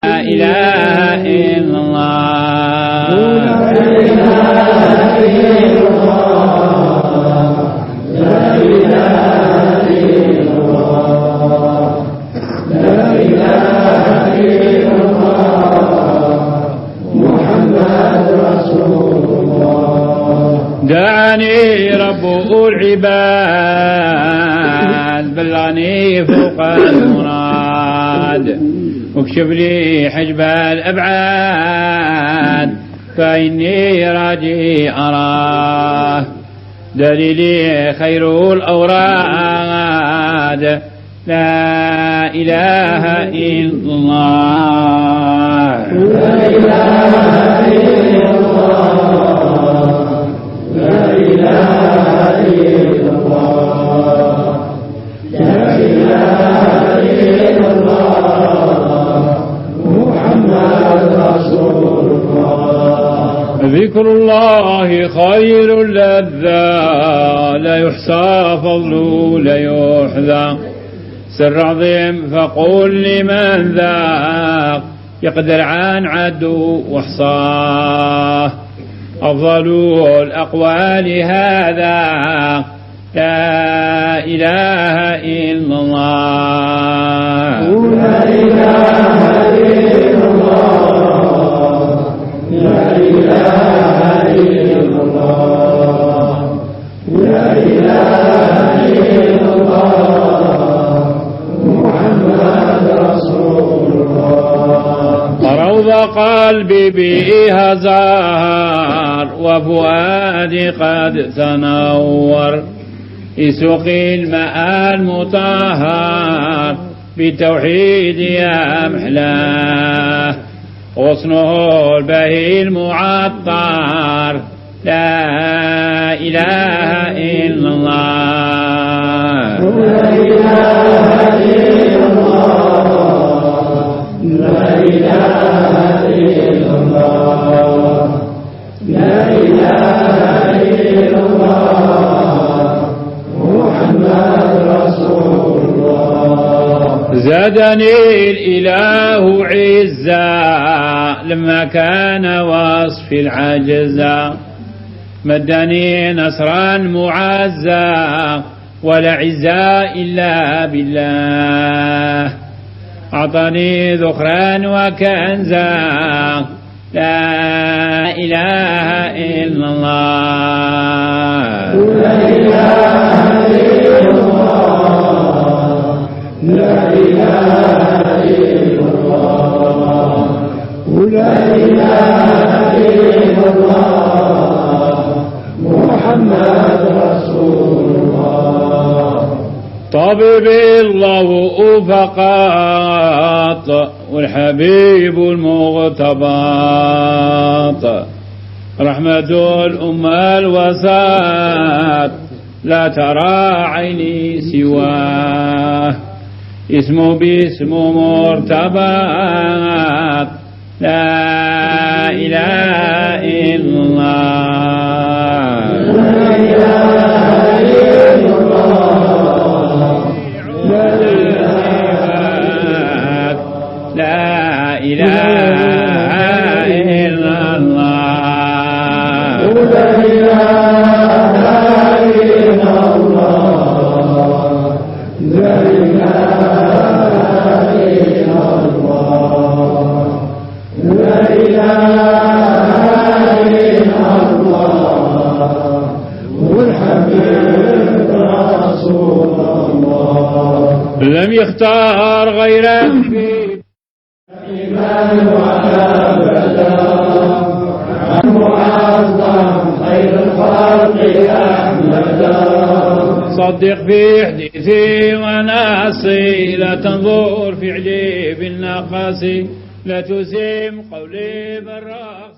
لا إله إلا الله لا إله إلا الله لا إله إلا الله لا إله إلا الله محمد رسول الله. دعاني رب العباد بلغني فوق المراد واكشف لي حجب الأبعاد فإني راجي أراه. دليلي خير الأوراد لا إله إلا الله لا إله إلا الله لا إله إلا الله لا إله إلا الله محمد رسول الله. ذكر الله خير لذا لا يحصى فضله لا يحذى. سر عظيم فقل لمن ذاق يقدر عن عدو واحصاه. أفضل الأقوال هذا لا إله إلا الله لا إله إلا الله لا إله إلا الله لا إله إلا الله محمد رسول الله. روض قلبي بها زهر وفؤادي قد تنور. يسقي الماء المطهر بالتوحيد يا محلاه. غصنه البهي المعطر لا إله إلا الله لا إله إلا الله لا إله إلا الله لا إله إلا الله محمد رسول الله. زادني الإله عزا لما كان وصف العجزا. مدني نصرا معزا ولا عزا إلا بالله. أعطاني ذخرا وكنزا لا إله إلا الله لا إله إلا الله لا إله إلا الله لا إله إلا الله محمد رسول الله. طبيبي الله فقط والحبيب المغتبط. رحمة الأمة الوسط لا ترى عيني سواه. اسمه باسم مرتبط لا إله إلا الله لا إله إلا الله لا إله لا إله إلا الله لا إله إلا الله لا إله إلا الله لا إله إلا الله والحبيب رسول الله. لم يختار غيرك إيمان وأبدا معظم خير الخلق أحمدا. صدق في حديثي وناصي لا تنظر فعلي بالنقص لا تسم قولي بالرغم.